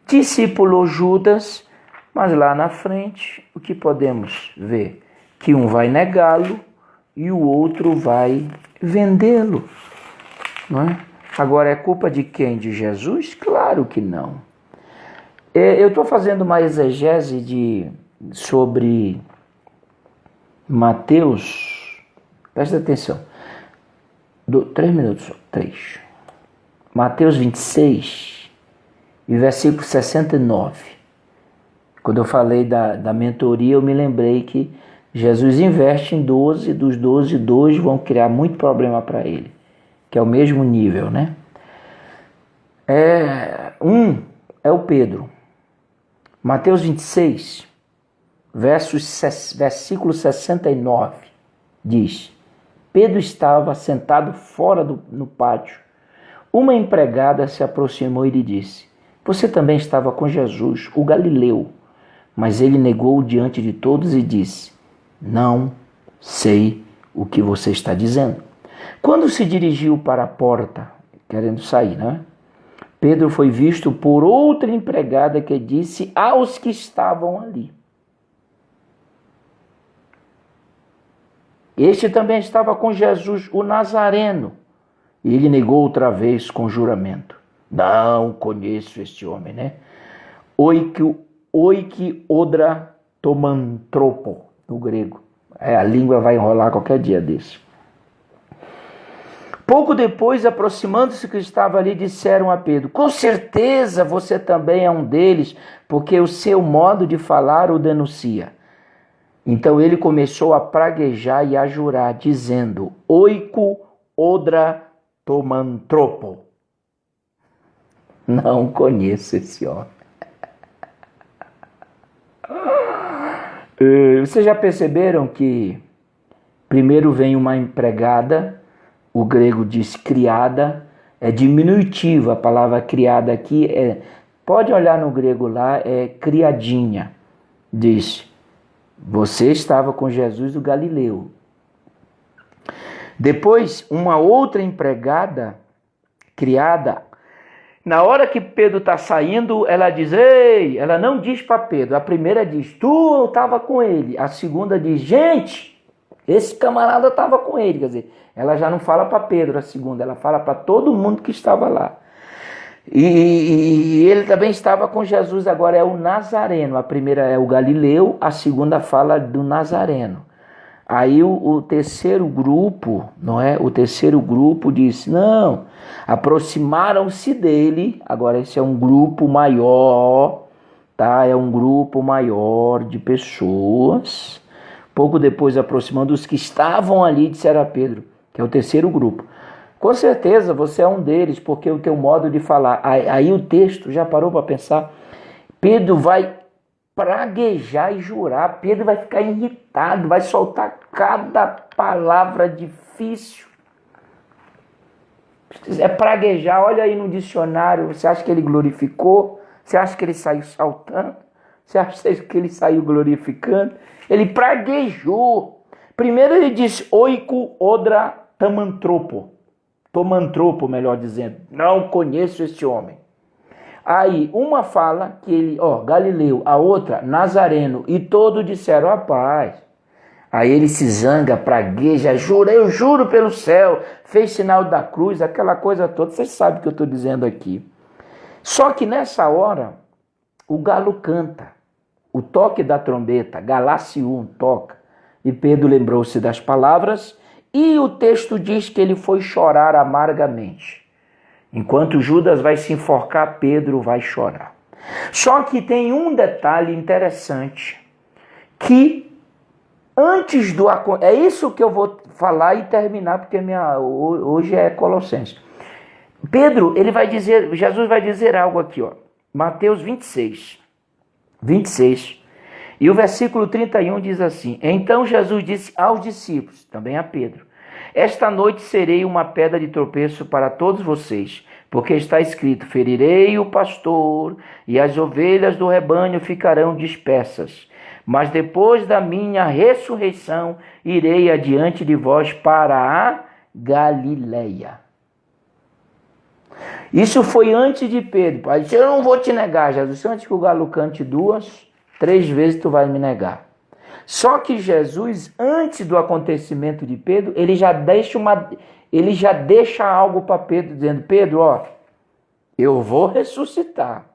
discipulou Judas, mas lá na frente, o que podemos ver? Que um vai negá-lo e o outro vai vendê-lo, não é? Agora, é culpa de quem? De Jesus? Claro que não. Eu estou fazendo uma exegese sobre Mateus. Presta atenção. 3 minutos. 3. Mateus 26, e versículo 69. Quando eu falei da mentoria, eu me lembrei que Jesus investe em 12, dos 12, 2 vão criar muito problema para ele. Que é o mesmo nível, né? É o Pedro. Mateus 26, versículo 69, diz: Pedro estava sentado fora no pátio. Uma empregada se aproximou e lhe disse: Você também estava com Jesus, o Galileu. Mas ele negou diante de todos e disse: Não sei o que você está dizendo. Quando se dirigiu para a porta, querendo sair, né? Pedro foi visto por outra empregada que disse aos que estavam ali: Este também estava com Jesus, o Nazareno. E ele negou outra vez com juramento: Não conheço este homem, né? Oiki odra tomantropo, no grego. A língua vai enrolar qualquer dia desse. Pouco depois, aproximando-se que estava ali, disseram a Pedro: Com certeza você também é um deles, porque o seu modo de falar o denuncia. Então ele começou a praguejar e a jurar, dizendo: Oiko odra tomantropo. Não conheço esse homem. Vocês já perceberam que primeiro vem uma empregada? O grego diz criada, é diminutivo. A palavra criada aqui pode olhar no grego lá, é criadinha. Diz: Você estava com Jesus do Galileu. Depois, uma outra empregada, criada, na hora que Pedro está saindo, ela diz: Ei, ela não diz para Pedro. A primeira diz: Tu estava com ele. A segunda diz: Gente, esse camarada estava com ele. Quer dizer, ela já não fala para Pedro, a segunda, ela fala para todo mundo que estava lá. E ele também estava com Jesus, agora é o Nazareno. A primeira é o Galileu, a segunda fala do Nazareno. Aí o terceiro grupo, não é? O terceiro grupo disse: Não, aproximaram-se dele. Agora esse é um grupo maior, tá? É um grupo maior de pessoas. Pouco depois, aproximando os que estavam ali, disseram a Pedro, que é o terceiro grupo: Com certeza você é um deles, porque o teu modo de falar. Aí o texto, já parou para pensar? Pedro vai praguejar e jurar. Pedro vai ficar irritado, vai soltar cada palavra difícil. É praguejar, olha aí no dicionário. Você acha que ele glorificou? Você acha que ele saiu saltando? Você acha que ele saiu glorificando? Ele praguejou. Primeiro ele disse, oiko odra tamantropo. Tomantropo, melhor dizendo. Não conheço este homem. Aí, uma fala que ele, Galileu, a outra, Nazareno, e todos disseram, rapaz. Aí ele se zanga, pragueja, jura, eu juro pelo céu, fez sinal da cruz, aquela coisa toda. Vocês sabem o que eu estou dizendo aqui. Só que nessa hora, o galo canta, o toque da trombeta, Galacium toca, e Pedro lembrou-se das palavras, e o texto diz que ele foi chorar amargamente. Enquanto Judas vai se enforcar, Pedro vai chorar. Só que tem um detalhe interessante, que antes do... É isso que eu vou falar e terminar, porque hoje é Colossenses. Pedro, Jesus vai dizer algo aqui, Mateus 26, e o versículo 31 diz assim, então Jesus disse aos discípulos, também a Pedro, esta noite serei uma pedra de tropeço para todos vocês, porque está escrito, ferirei o pastor e as ovelhas do rebanho ficarão dispersas. Mas depois da minha ressurreição, irei adiante de vós para a Galileia. Isso foi antes de Pedro. Pai, eu não vou te negar, Jesus. Antes que o galo cante 2, 3 vezes tu vai me negar. Só que Jesus, antes do acontecimento de Pedro, ele já deixa algo para Pedro, dizendo, Pedro, eu vou ressuscitar.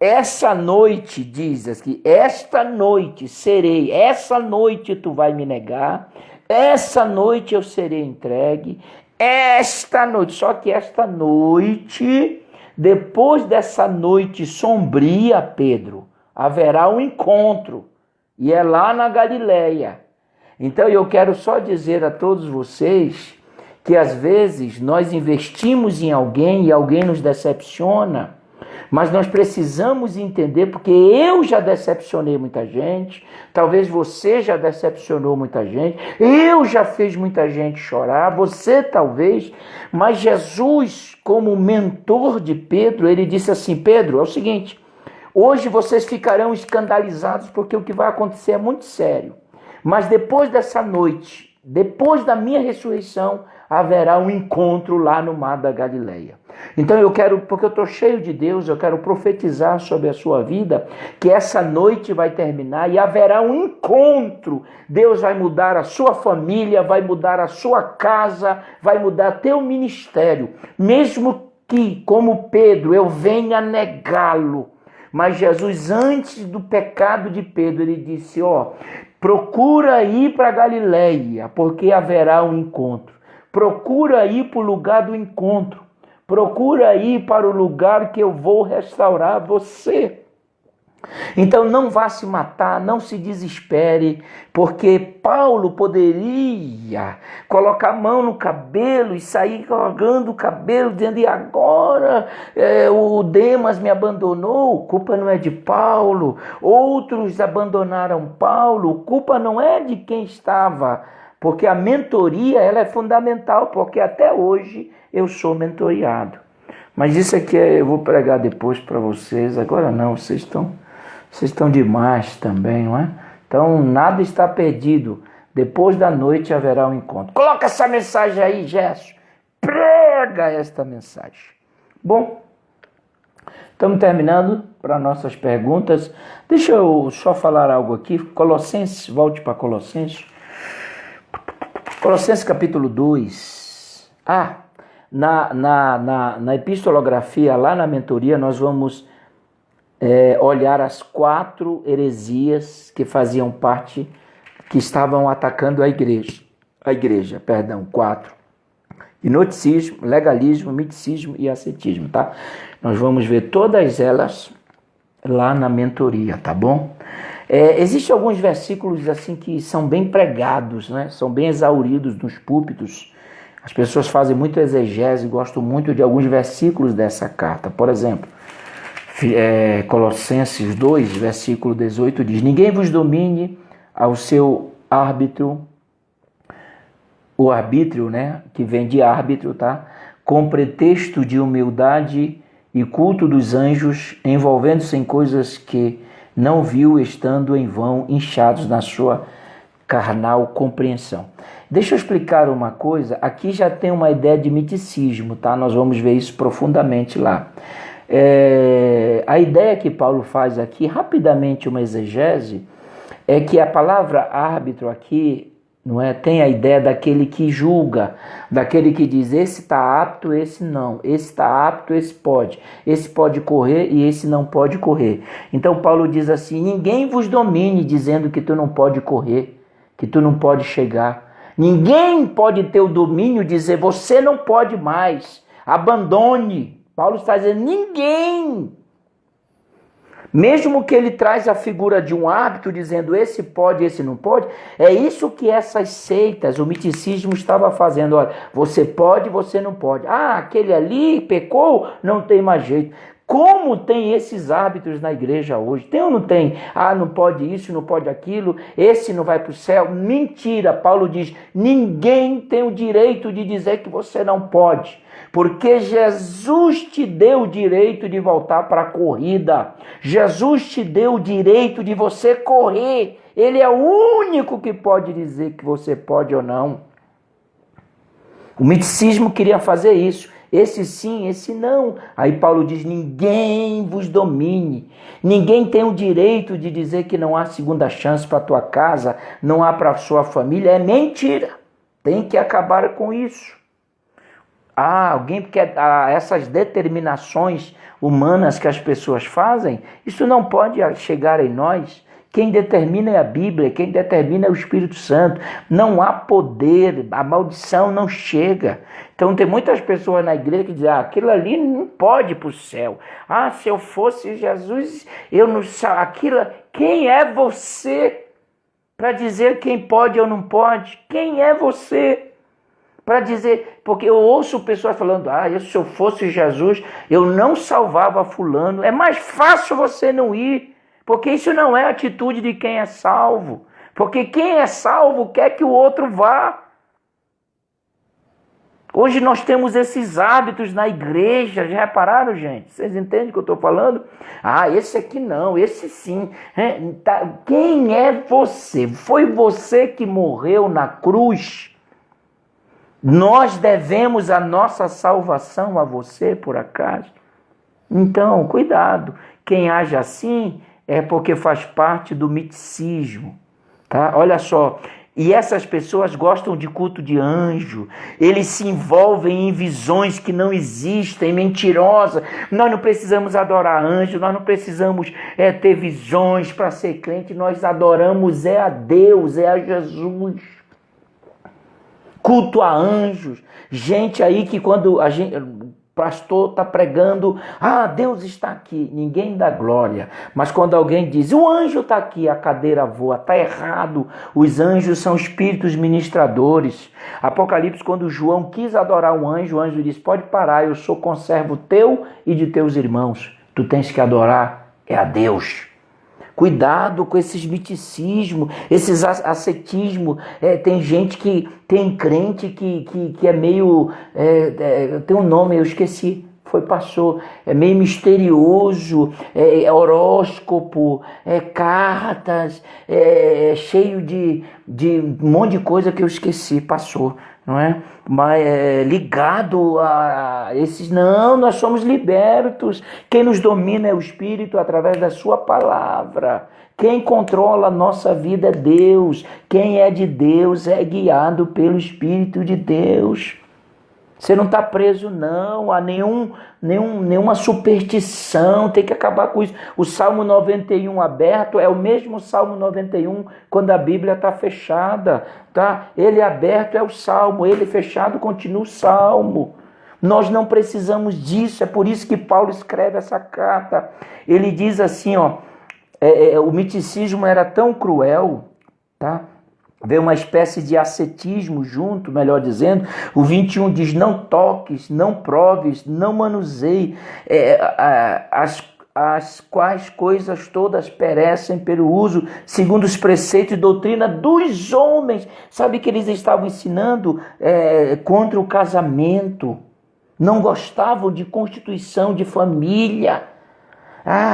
Essa noite, diz aqui, esta noite serei, essa noite tu vai me negar, essa noite eu serei entregue, esta noite, só que esta noite, depois dessa noite sombria, Pedro, haverá um encontro, e é lá na Galileia. Então eu quero só dizer a todos vocês que às vezes nós investimos em alguém e alguém nos decepciona, mas nós precisamos entender, porque eu já decepcionei muita gente, talvez você já decepcionou muita gente, eu já fiz muita gente chorar, você talvez, mas Jesus, como mentor de Pedro, ele disse assim, Pedro, é o seguinte, hoje vocês ficarão escandalizados porque o que vai acontecer é muito sério, mas depois dessa noite, depois da minha ressurreição, haverá um encontro lá no mar da Galileia. Então eu quero, porque eu estou cheio de Deus, eu quero profetizar sobre a sua vida, que essa noite vai terminar e haverá um encontro. Deus vai mudar a sua família, vai mudar a sua casa, vai mudar teu ministério. Mesmo que, como Pedro, eu venha negá-lo. Mas Jesus, antes do pecado de Pedro, ele disse, procura ir para Galileia, porque haverá um encontro. Procura ir para o lugar do encontro. Procura ir para o lugar que eu vou restaurar você. Então não vá se matar, não se desespere, porque Paulo poderia colocar a mão no cabelo e sair jogando o cabelo, dizendo, e agora o Demas me abandonou, culpa não é de Paulo, outros abandonaram Paulo, culpa não é de quem estava, porque a mentoria ela é fundamental, porque até hoje eu sou mentoriado. Mas isso aqui eu vou pregar depois para vocês, agora não, vocês estão demais também, não é? Então, nada está perdido. Depois da noite haverá um encontro. Coloca essa mensagem aí, Gerson. Prega esta mensagem. Bom, estamos terminando para nossas perguntas. Deixa eu só falar algo aqui. Colossenses, volte para Colossenses. Colossenses capítulo 2. Na epistolografia, lá na mentoria, nós vamos olhar as 4 heresias que faziam parte, que estavam atacando a igreja. 4. Gnosticismo, legalismo, misticismo e ascetismo, tá? Nós vamos ver todas elas lá na mentoria, tá bom? Existem alguns versículos assim que são bem pregados, né? São bem exauridos nos púlpitos. As pessoas fazem muito exegese e gostam muito de alguns versículos dessa carta. Por exemplo, Colossenses 2, versículo 18 diz: ninguém vos domine ao seu árbitro, o arbítrio, né, que vem de árbitro, tá? Com pretexto de humildade e culto dos anjos, envolvendo-se em coisas que não viu, estando em vão, inchados na sua carnal compreensão. Deixa eu explicar uma coisa, aqui já tem uma ideia de miticismo, tá? Nós vamos ver isso profundamente lá. A ideia que Paulo faz aqui, rapidamente uma exegese, é que a palavra árbitro aqui, não é, tem a ideia daquele que julga, daquele que diz, esse está apto, esse não, esse está apto, esse pode correr e esse não pode correr. Então Paulo diz assim, ninguém vos domine dizendo que tu não pode correr, que tu não pode chegar. Ninguém pode ter o domínio de dizer, você não pode mais, abandone. Paulo está dizendo, ninguém. Mesmo que ele traz a figura de um árbitro dizendo esse pode, esse não pode, é isso que essas seitas, o miticismo estava fazendo. Olha, você pode, você não pode. Ah, aquele ali pecou, não tem mais jeito. Como tem esses árbitros na igreja hoje? Tem ou não tem? Ah, não pode isso, não pode aquilo, esse não vai para o céu. Mentira, Paulo diz, ninguém tem o direito de dizer que você não pode. Porque Jesus te deu o direito de voltar para a corrida. Jesus te deu o direito de você correr. Ele é o único que pode dizer que você pode ou não. O miticismo queria fazer isso. Esse sim, esse não. Aí Paulo diz, ninguém vos domine. Ninguém tem o direito de dizer que não há segunda chance para a tua casa, não há para a sua família. É mentira. Tem que acabar com isso. Alguém quer essas determinações humanas que as pessoas fazem, isso não pode chegar em nós. Quem determina é a Bíblia, quem determina é o Espírito Santo. Não há poder, a maldição não chega. Então tem muitas pessoas na igreja que dizem, aquilo ali não pode ir para o céu. Se eu fosse Jesus, eu não sei. Quem é você para dizer quem pode ou não pode? Quem é você? Para dizer, porque eu ouço pessoas falando, se eu fosse Jesus, eu não salvava fulano. É mais fácil você não ir, porque isso não é atitude de quem é salvo. Porque quem é salvo quer que o outro vá. Hoje nós temos esses hábitos na igreja, já repararam, gente? Vocês entendem o que eu estou falando? Esse aqui não, esse sim. Quem é você? Foi você que morreu na cruz. Nós devemos a nossa salvação a você, por acaso? Então, cuidado. Quem age assim é porque faz parte do miticismo. Tá? Olha só. E essas pessoas gostam de culto de anjo. Eles se envolvem em visões que não existem, mentirosas. Nós não precisamos adorar anjo, nós não precisamos ter visões para ser crente. Nós adoramos a Deus, a Jesus. Culto a anjos, gente aí que quando o pastor está pregando, Deus está aqui, ninguém dá glória, mas quando alguém diz, o anjo está aqui, a cadeira voa, está errado, os anjos são espíritos ministradores. Apocalipse, quando João quis adorar um anjo, o anjo disse, pode parar, eu sou conservo teu e de teus irmãos, tu tens que adorar a Deus. Cuidado com esses miticismos, esses ascetismos. Tem gente que tem crente que é meio... tem um nome, eu esqueci. Passou. É meio misterioso, horóscopo, cartas, cheio de um monte de coisa que eu esqueci, passou. Não é? Mas ligado a esses, não, nós somos libertos. Quem nos domina é o Espírito através da sua palavra. Quem controla a nossa vida é Deus. Quem é de Deus é guiado pelo Espírito de Deus. Você não está preso não a nenhuma superstição, tem que acabar com isso. O Salmo 91 aberto é o mesmo Salmo 91 quando a Bíblia está fechada. Tá? Ele aberto é o Salmo, ele fechado continua o Salmo. Nós não precisamos disso, é por isso que Paulo escreve essa carta. Ele diz assim, o miticismo era tão cruel, tá? Vê uma espécie de ascetismo junto, melhor dizendo. O 21 diz: não toques, não proves, não manuseie, as quais coisas todas perecem pelo uso, segundo os preceitos e doutrina dos homens. Sabe que eles estavam ensinando contra o casamento. Não gostavam de constituição de família.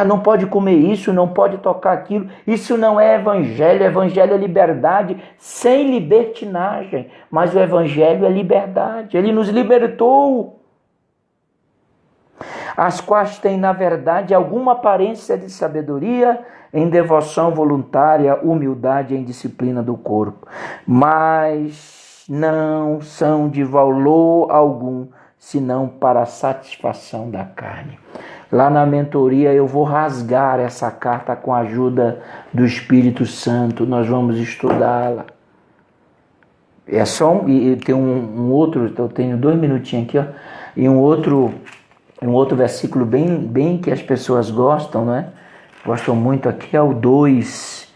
Não pode comer isso, não pode tocar aquilo. Isso não é evangelho. Evangelho é liberdade sem libertinagem. Mas o evangelho é liberdade. Ele nos libertou. As quais têm, na verdade, alguma aparência de sabedoria, em devoção voluntária, humildade em disciplina do corpo. Mas não são de valor algum, senão para a satisfação da carne. Lá na mentoria eu vou rasgar essa carta com a ajuda do Espírito Santo. Nós vamos estudá-la. É só e tem um outro, eu tenho 2 minutinhos aqui, ó, e um outro versículo bem que as pessoas gostam, né? Gostam muito aqui, é o 2,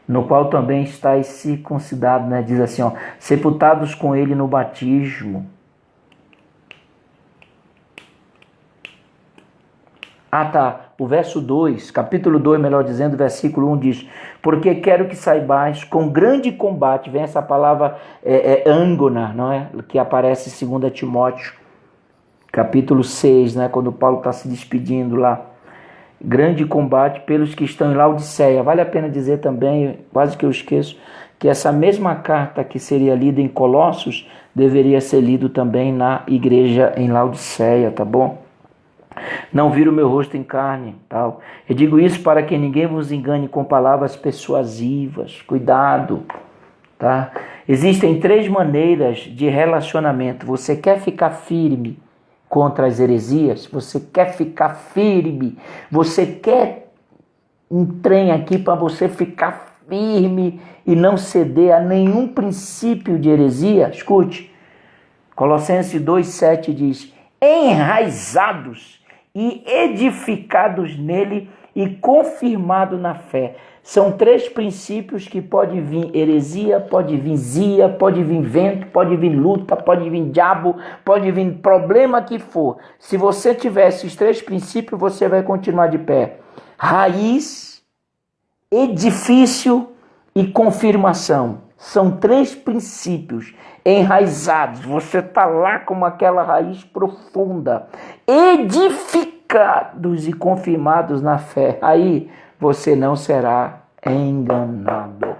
no qual também estáis circuncidados, né? Diz assim, ó: sepultados com ele no batismo. O verso 2, capítulo 2, melhor dizendo, versículo 1 diz: porque quero que saibais, com grande combate, vem essa palavra ângona, não é? Que aparece em 2 Timóteo, capítulo 6, né? Quando Paulo está se despedindo lá. Grande combate pelos que estão em Laodiceia. Vale a pena dizer também, quase que eu esqueço, que essa mesma carta que seria lida em Colossos, deveria ser lido também na igreja em Laodiceia, tá bom? Não vira o meu rosto em carne, tal. Eu digo isso para que ninguém vos engane com palavras persuasivas. Cuidado, tá? Existem 3 maneiras de relacionamento. Você quer ficar firme contra as heresias? Você quer ficar firme? Você quer um trem aqui para você ficar firme e não ceder a nenhum princípio de heresia? Escute, Colossenses 2,7 diz: enraizados e edificados nele e confirmado na fé. São 3 princípios que pode vir heresia, pode vir zia, pode vir vento, pode vir luta, pode vir diabo, pode vir problema que for. Se você tiver esses 3 princípios, você vai continuar de pé. Raiz, edifício e confirmação. São 3 princípios enraizados. Você está lá com aquela raiz profunda. Edificados e confirmados na fé. Aí você não será enganado.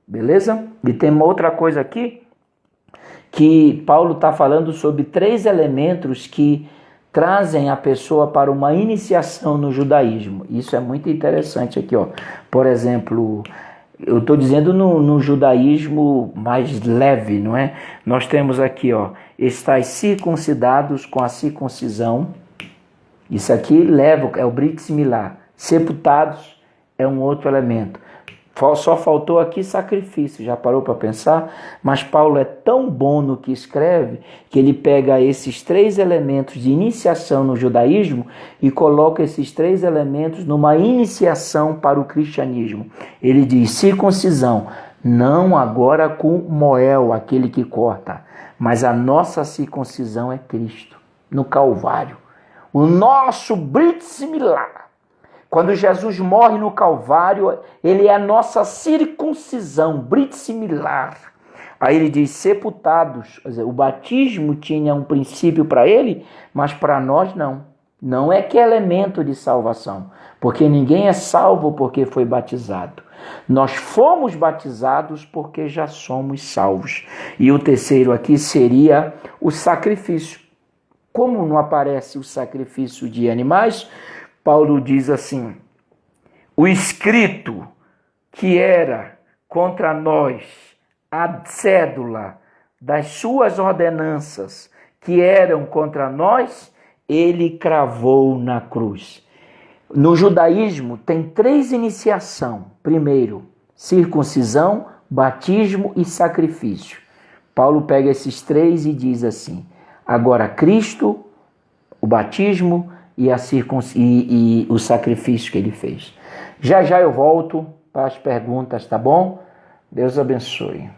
Beleza? E tem uma outra coisa aqui, que Paulo está falando sobre 3 elementos que trazem a pessoa para uma iniciação no judaísmo. Isso é muito interessante aqui, ó. Por exemplo, eu estou dizendo no judaísmo mais leve, não é? Nós temos aqui, ó: estáis circuncidados com a circuncisão. Isso aqui é o brit milá. Sepultados é um outro elemento. Só faltou aqui sacrifício, já parou para pensar? Mas Paulo é tão bom no que escreve, que ele pega esses 3 elementos de iniciação no judaísmo e coloca esses 3 elementos numa iniciação para o cristianismo. Ele diz: circuncisão, não agora com Moel, aquele que corta, mas a nossa circuncisão é Cristo, no Calvário. O nosso brit milá. Quando Jesus morre no Calvário, ele é a nossa circuncisão, brit milá. Aí ele diz: sepultados. Quer dizer, o batismo tinha um princípio para ele, mas para nós não. Não é que é elemento de salvação, porque ninguém é salvo porque foi batizado. Nós fomos batizados porque já somos salvos. E o terceiro aqui seria o sacrifício. Como não aparece o sacrifício de animais, Paulo diz assim: o escrito que era contra nós, a cédula das suas ordenanças que eram contra nós, ele cravou na cruz. No judaísmo tem 3 iniciações. Primeiro, circuncisão, batismo e sacrifício. Paulo pega esses 3 e diz assim: agora Cristo, o batismo e o sacrifício que ele fez. Já eu volto para as perguntas, tá bom? Deus abençoe.